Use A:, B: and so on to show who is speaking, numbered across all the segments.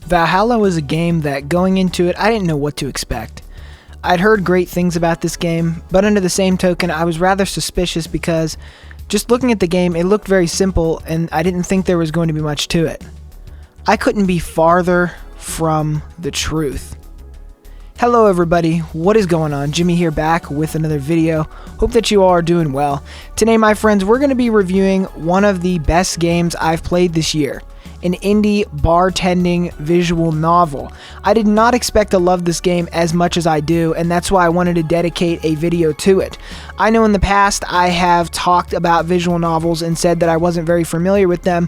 A: Valhalla was a game that, going into it, I didn't know what to expect. I'd heard great things about this game, but under the same token, I was rather suspicious because just looking at the game, it looked very simple and I didn't think there was going to be much to it. I couldn't be farther from the truth. Hello everybody, what is going on? Jimmy here, back with another video. Hope that you all are doing well. Today, my friends, we're going to be reviewing one of the best games I've played this year. An indie bartending visual novel. I did not expect to love this game as much as I do, and that's why I wanted to dedicate a video to it. I know in the past I have talked about visual novels and said that I wasn't very familiar with them,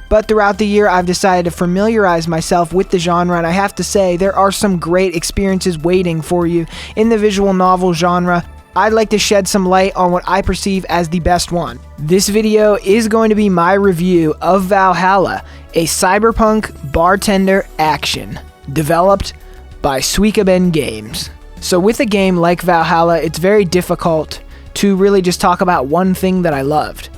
A: but throughout the year I've decided to familiarize myself with the genre, and I have to say there are some great experiences waiting for you in the visual novel genre. I'd like to shed some light on what I perceive as the best one. This video is going to be my review of Valhalla, a cyberpunk bartender action, developed by Suikoden Games. So with a game like Valhalla, it's very difficult to really just talk about one thing that I loved.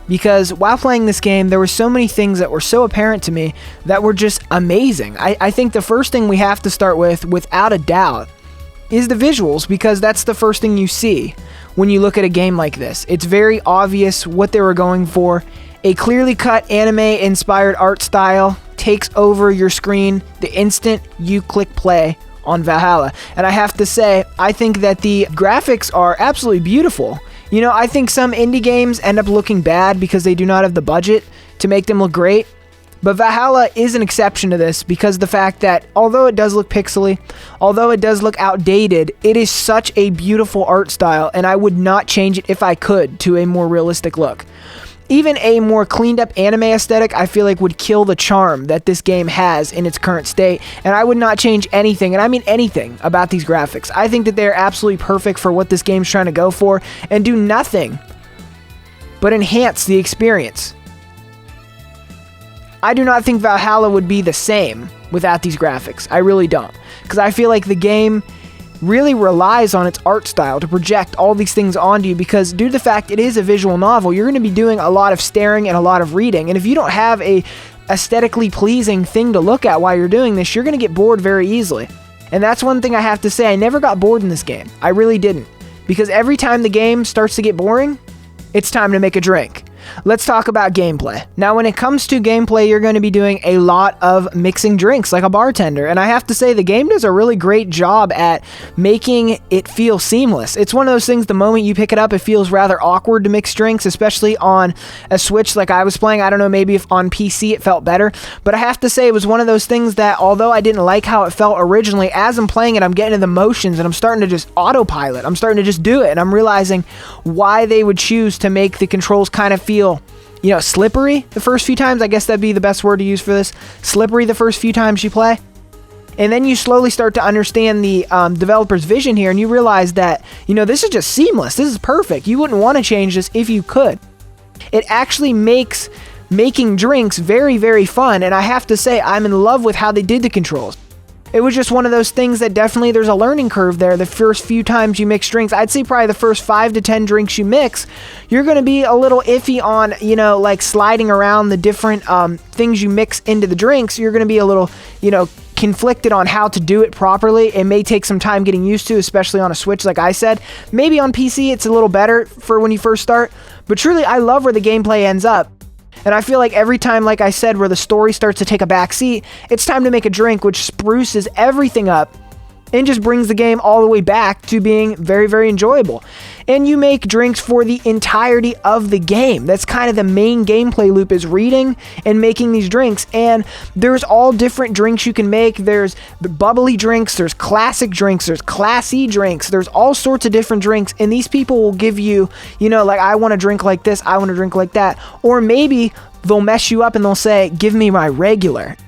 A: Because while playing this game, there were so many things that were so apparent to me that were just amazing. I think the first thing we have to start with, without a doubt, is the visuals, because that's the first thing you see when you look at a game like this. It's very obvious what they were going for. A clearly cut anime-inspired art style takes over your screen the instant you click play on Valhalla. And I have to say, I think that the graphics are absolutely beautiful. You know, I think some indie games end up looking bad because they do not have the budget to make them look great. But Valhalla is an exception to this because of the fact that although it does look pixely, although it does look outdated, it is such a beautiful art style, and I would not change it if I could to a more realistic look. Even a more cleaned up anime aesthetic I feel like would kill the charm that this game has in its current state, and I would not change anything, and I mean anything, about these graphics. I think that they're absolutely perfect for what this game's trying to go for and do nothing but enhance the experience. I do not think Valhalla would be the same without these graphics. I really don't. Because I feel like the game really relies on its art style to project all these things onto you, because due to the fact it is a visual novel, you're going to be doing a lot of staring and a lot of reading. And if you don't have a aesthetically pleasing thing to look at while you're doing this, you're going to get bored very easily. And that's one thing I have to say, I never got bored in this game. I really didn't. Because every time the game starts to get boring, it's time to make a drink. Let's talk about gameplay. Now, when it comes to gameplay, you're going to be doing a lot of mixing drinks like a bartender, and I have to say the game does a really great job at making it feel seamless. It's one of those things, the moment you pick it up, it feels rather awkward to mix drinks, especially on a Switch like I was playing. I don't know, maybe if on PC it felt better, but I have to say it was one of those things that, although I didn't like how it felt originally, as I'm playing it, I'm getting into the motions and I'm starting to just autopilot. I'm starting to just do it, and I'm realizing why they would choose to make the controls kind of feel, you know, slippery the first few times. I guess that'd be the best word to use for this. Slippery the first few times you play. And then you slowly start to understand the developer's vision here, and you realize that, you know, this is just seamless. This is perfect. You wouldn't want to change this if you could. It actually makes making drinks very, very fun, and I have to say I'm in love with how they did the controls. It was just one of those things that definitely there's a learning curve there. The first few times you mix drinks, I'd say probably the first 5 to 10 drinks you mix, you're going to be a little iffy on, you know, like sliding around the different things you mix into the drinks. You're going to be a little, you know, conflicted on how to do it properly. It may take some time getting used to, especially on a Switch, like I said. Maybe on PC it's a little better for when you first start, but truly I love where the gameplay ends up. And I feel like every time, like I said, where the story starts to take a back seat, it's time to make a drink, which spruces everything up and just brings the game all the way back to being very, very enjoyable. And you make drinks for the entirety of the game. That's kind of the main gameplay loop, is reading and making these drinks. And there's all different drinks you can make. There's the bubbly drinks, there's classic drinks, there's classy drinks, there's all sorts of different drinks. And these people will give you, you know, like, I want to drink like this, I want to drink like that. Or maybe they'll mess you up and they'll say, give me my regular.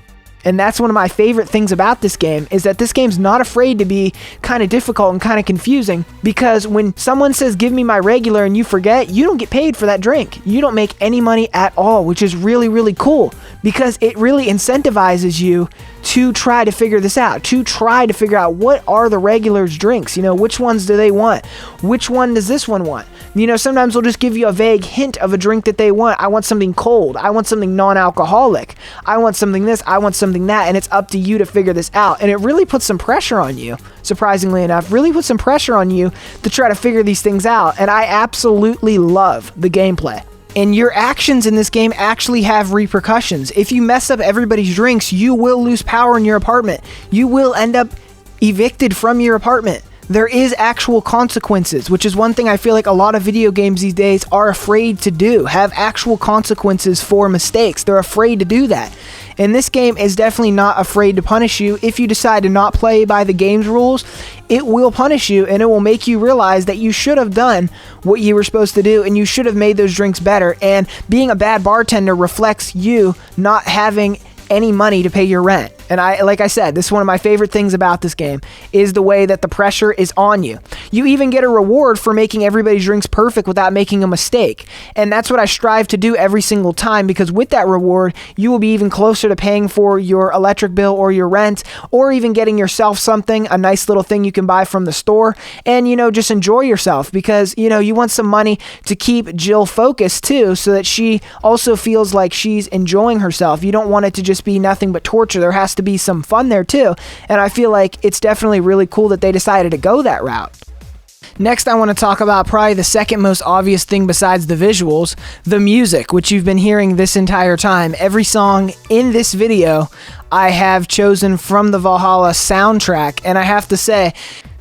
A: And that's one of my favorite things about this game, is that this game's not afraid to be kind of difficult and kind of confusing, because when someone says, give me my regular, and you forget, you don't get paid for that drink. You don't make any money at all, which is really, really cool, because it really incentivizes you to try to figure this out, to try to figure out what are the regulars' drinks, you know, which ones do they want? Which one does this one want? You know, sometimes they'll just give you a vague hint of a drink that they want. I want something cold. I want something non-alcoholic. I want something this. I want something that. And it's up to you to figure this out. And it really puts some pressure on you, surprisingly enough. Really puts some pressure on you to try to figure these things out. And I absolutely love the gameplay. And your actions in this game actually have repercussions. If you mess up everybody's drinks, you will lose power in your apartment. You will end up evicted from your apartment. There is actual consequences, which is one thing I feel like a lot of video games these days are afraid to do. Have actual consequences for mistakes. They're afraid to do that. And this game is definitely not afraid to punish you. If you decide to not play by the game's rules, it will punish you, and it will make you realize that you should have done what you were supposed to do, and you should have made those drinks better. And being a bad bartender reflects you not having any money to pay your rent. And like I said, this is one of my favorite things about this game, is the way that the pressure is on you. You even get a reward for making everybody's drinks perfect without making a mistake. And that's what I strive to do every single time, because with that reward, you will be even closer to paying for your electric bill or your rent, or even getting yourself something, a nice little thing you can buy from the store, and, you know, just enjoy yourself, because, you know, you want some money to keep Jill focused too, so that she also feels like she's enjoying herself. You don't want it to just be nothing but torture. There has to be some fun there too, and I feel like it's definitely really cool that they decided to go that route. Next, I want to talk about probably the second most obvious thing besides the visuals, the music, which you've been hearing this entire time. Every song in this video I have chosen from the Valhalla soundtrack, and I have to say,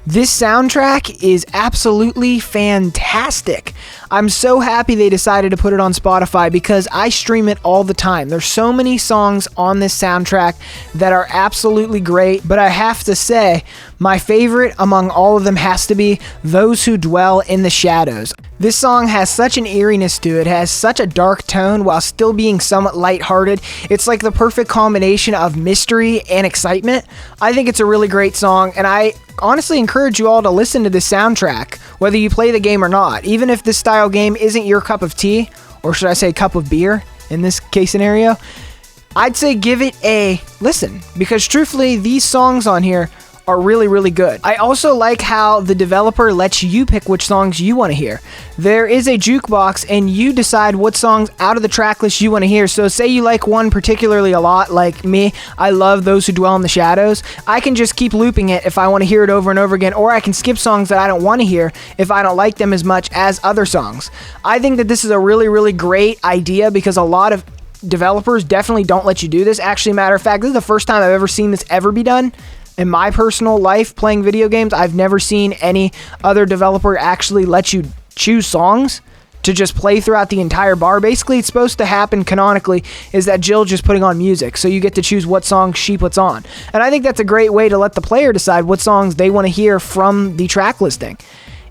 A: this soundtrack is absolutely fantastic. I'm so happy they decided to put it on Spotify, because I stream it all the time. There's so many songs on this soundtrack that are absolutely great, but I have to say, my favorite among all of them has to be Those Who Dwell in the Shadows. This song has such an eeriness to it, has such a dark tone while still being somewhat lighthearted. It's like the perfect combination of mystery and excitement. I think it's a really great song, and I honestly encourage you all to listen to this soundtrack, whether you play the game or not. Even if this style game isn't your cup of tea, or should I say cup of beer in this case scenario, I'd say give it a listen, because truthfully, these songs on here are really, really good. I also like how the developer lets you pick which songs you want to hear. There is a jukebox, and you decide what songs out of the track list you want to hear. So say you like one particularly a lot, like me, I love Those Who Dwell in the Shadows. I can just keep looping it if I want to hear it over and over again, or I can skip songs that I don't want to hear if I don't like them as much as other songs. I think that this is a really, really great idea, because a lot of developers definitely don't let you do this. Actually, matter of fact, this is the first time I've ever seen this ever be done. In my personal life playing video games, I've never seen any other developer actually let you choose songs to just play throughout the entire bar. Basically, it's supposed to happen canonically is that Jill just putting on music, so you get to choose what song she puts on. And I think that's a great way to let the player decide what songs they want to hear from the track listing.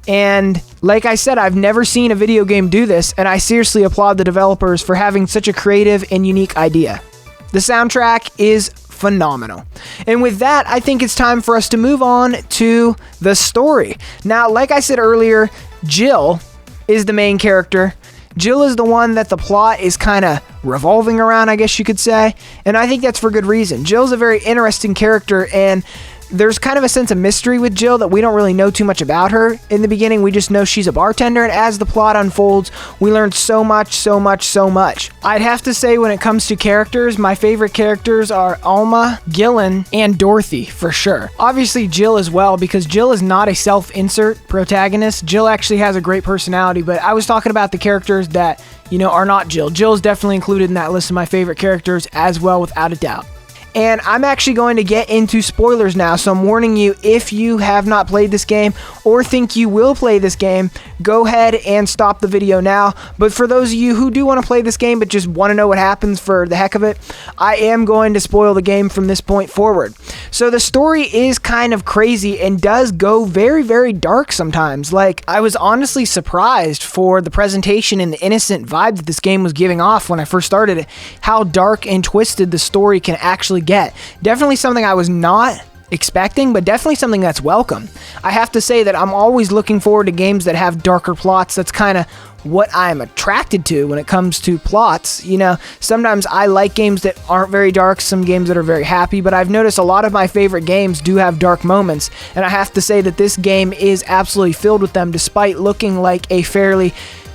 A: And like I said, I've never seen a video game do this, and I seriously applaud the developers for having such a creative and unique idea. The soundtrack is phenomenal. And with that, I think it's time for us to move on to the story. Now, like I said earlier, Jill is the main character. Jill is the one that the plot is kind of revolving around, I guess you could say. And I think that's for good reason. Jill's a very interesting character, and there's kind of a sense of mystery with Jill that we don't really know too much about her. In the beginning, we just know she's a bartender, and as the plot unfolds, we learn so much. I'd have to say, when it comes to characters, my favorite characters are Alma, Gillen, and Dorothy, for sure. Obviously, Jill as well, because Jill is not a self-insert protagonist. Jill actually has a great personality, but I was talking about the characters that, you know, are not Jill. Jill's definitely included in that list of my favorite characters as well, without a doubt. And I'm actually going to get into spoilers now, so I'm warning you, if you have not played this game or think you will play this game, go ahead and stop the video now. But for those of you who do want to play this game but just want to know what happens for the heck of it, I am going to spoil the game from this point forward. So the story is kind of crazy and does go very, very dark sometimes. Like, I was honestly surprised for the presentation and the innocent vibe that this game was giving off when I first started it, how dark and twisted the story can actually get. Definitely something I was not expecting, but definitely something that's welcome. I have to say that I'm always looking forward to games that have darker plots. That's kind of what I'm attracted to when it comes to plots. You know, sometimes I like games that aren't very dark, some games that are very happy, but I've noticed a lot of my favorite games do have dark moments, and I have to say that this game is absolutely filled with them. Despite looking like a fairly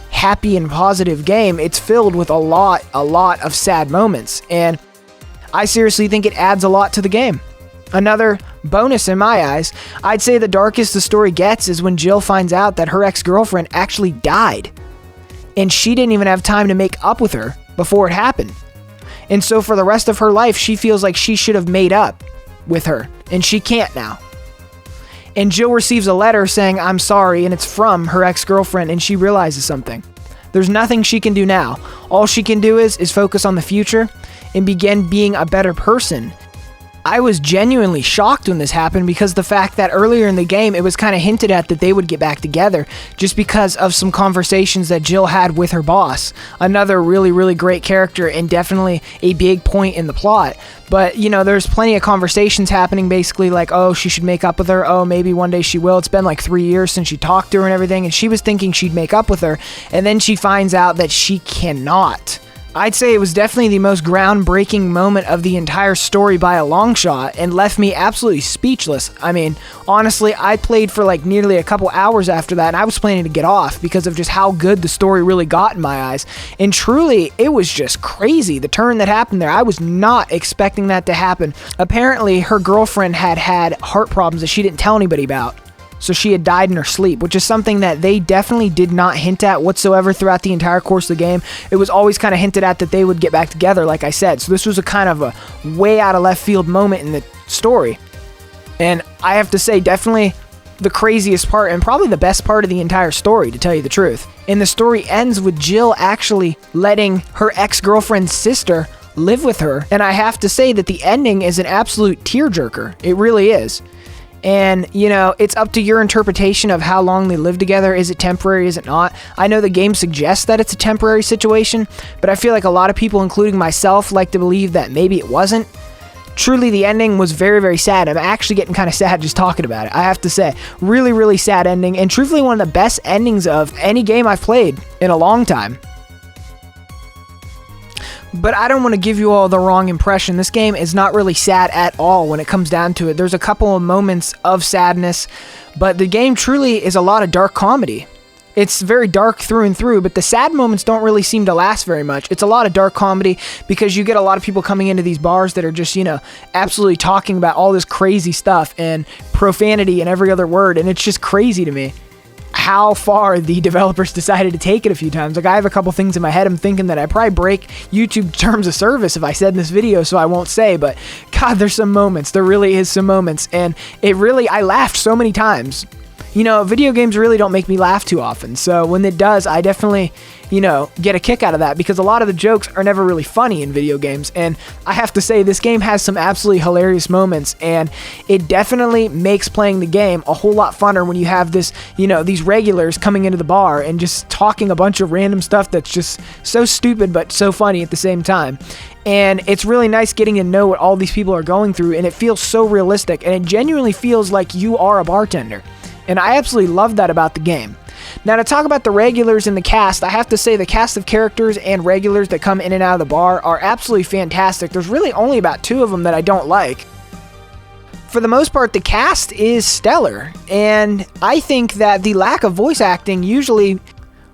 A: happy and positive game, it's filled with a lot of sad moments, and I seriously think it adds a lot to the game. Another bonus in my eyes, I'd say the darkest the story gets is when Jill finds out that her ex-girlfriend actually died, and she didn't even have time to make up with her before it happened. And so for the rest of her life, she feels like she should have made up with her, and she can't now. And Jill receives a letter saying, "I'm sorry," and it's from her ex-girlfriend, and she realizes something. There's nothing she can do now. All she can do is focus on the future and begin being a better person. I was genuinely shocked when this happened, because the fact that earlier in the game it was kind of hinted at that they would get back together just because of some conversations that Jill had with her boss. Another really great character and definitely a big point in the plot. But, you know, there's plenty of conversations happening basically like, oh, she should make up with her. Oh, maybe one day she will. It's been like 3 years since she talked to her and everything, and she was thinking she'd make up with her, and then she finds out that she cannot. I'd say it was definitely the most groundbreaking moment of the entire story by a long shot, and left me absolutely speechless. I mean, honestly, I played for like nearly a couple hours after that, and I was planning to get off because of just how good the story really got in my eyes. And truly, it was just crazy, the turn that happened there. I was not expecting that to happen. Apparently, her girlfriend had heart problems that she didn't tell anybody about. So she had died in her sleep, which is something that they definitely did not hint at whatsoever throughout the entire course of the game. It was always kind of hinted at that they would get back together, like I said. So this was a kind of a way out of left field moment in the story. And I have to say, definitely the craziest part and probably the best part of the entire story, to tell you the truth. And the story ends with Jill actually letting her ex-girlfriend's sister live with her. And I have to say that the ending is an absolute tearjerker. It really is. And, you know, it's up to your interpretation of how long they live together. Is it temporary? Is it not? I know the game suggests that it's a temporary situation, but I feel like a lot of people, including myself, like to believe that maybe it wasn't. Truly, the ending was very sad. I'm actually getting kind of sad just talking about it, I have to say. Really sad ending, and truthfully one of the best endings of any game I've played in a long time. But I don't want to give you all the wrong impression. This game is not really sad at all when it comes down to it. There's a couple of moments of sadness, but the game truly is a lot of dark comedy. It's very dark through and through, but the sad moments don't really seem to last very much. It's a lot of dark comedy because you get a lot of people coming into these bars that are just, you know, absolutely talking about all this crazy stuff and profanity and every other word, and it's just crazy to me how far the developers decided to take it a few times. Like, I have a couple things in my head. I'm thinking that I probably break YouTube terms of service if I said in this video, so I won't say, but God, there's some moments. There really is some moments, and I laughed so many times. You know, video games really don't make me laugh too often, so when it does, I definitely, you know, get a kick out of that, because a lot of the jokes are never really funny in video games, and I have to say, this game has some absolutely hilarious moments, and it definitely makes playing the game a whole lot funner when you have this, you know, these regulars coming into the bar and just talking a bunch of random stuff that's just so stupid but so funny at the same time. And it's really nice getting to know what all these people are going through, and it feels so realistic, and it genuinely feels like you are a bartender. And I absolutely love that about the game. Now, to talk about the regulars in the cast, I have to say the cast of characters and regulars that come in and out of the bar are absolutely fantastic. There's really only about 2 of them that I don't like. For the most part, the cast is stellar, and I think that the lack of voice acting usually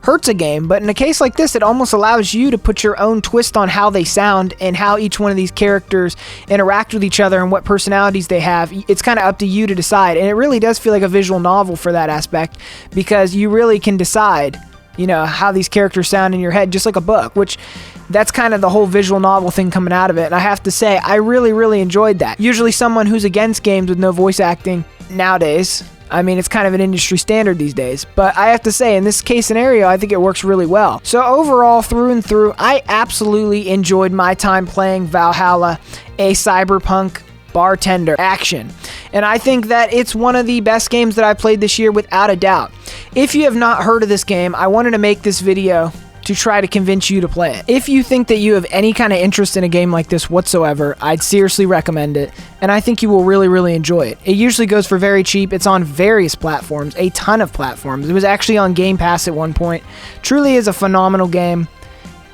A: hurts a game, but in a case like this, it almost allows you to put your own twist on how they sound and how each one of these characters interact with each other and what personalities they have. It's kind of up to you to decide, and it really does feel like a visual novel for that aspect, because you really can decide, you know, how these characters sound in your head, just like a book, which that's kind of the whole visual novel thing coming out of it. And I have to say, I really enjoyed that. Usually someone who's against games with no voice acting nowadays, I mean, it's kind of an industry standard these days, but I have to say, in this case scenario, I think it works really well. So overall, through and through, I absolutely enjoyed my time playing Valhalla, a cyberpunk bartender action. And I think that it's one of the best games that I played this year without a doubt. If you have not heard of this game, I wanted to make this video to try to convince you to play it. If you think that you have any kind of interest in a game like this whatsoever, I'd seriously recommend it, and I think you will really, really enjoy it. It usually goes for very cheap. It's on various platforms, a ton of platforms. It was actually on Game Pass at one point. Truly is a phenomenal game.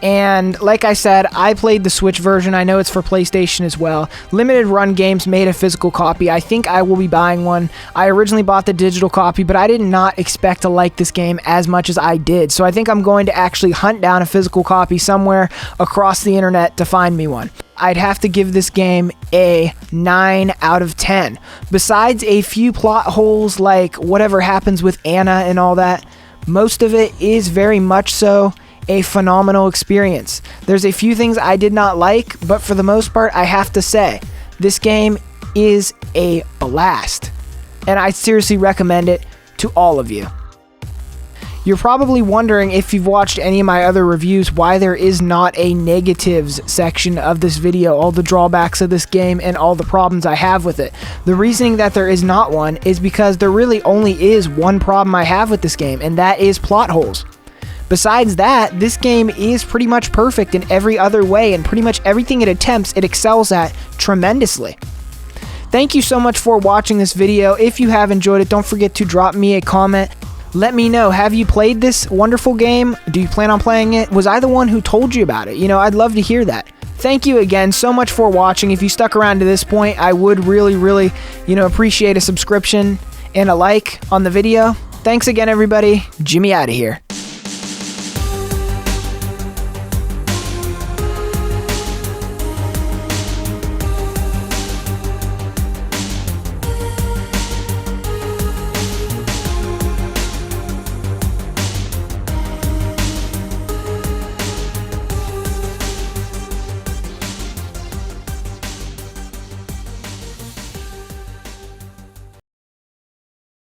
A: And like I said, I played the Switch version. I know it's for PlayStation as well. Limited Run Games made a physical copy. I think I will be buying one. I originally bought the digital copy, but I did not expect to like this game as much as I did. So I think I'm going to actually hunt down a physical copy somewhere across the internet to find me one. I'd have to give this game a 9 out of 10. Besides a few plot holes like whatever happens with Anna and all that, most of it is very much so a phenomenal experience. There's a few things I did not like, but for the most part, I have to say, this game is a blast, and I seriously recommend it to all of you. You're probably wondering, if you've watched any of my other reviews, why there is not a negatives section of this video, all the drawbacks of this game and all the problems I have with it. The reasoning that there is not one is because there really only is one problem I have with this game, and that is plot holes. Besides that, this game is pretty much perfect in every other way, and pretty much everything it attempts, it excels at tremendously. Thank you so much for watching this video. If you have enjoyed it, don't forget to drop me a comment. Let me know, have you played this wonderful game? Do you plan on playing it? Was I the one who told you about it? You know, I'd love to hear that. Thank you again so much for watching. If you stuck around to this point, I would really, really, appreciate a subscription and a like on the video. Thanks again, everybody. Jimmy out of here.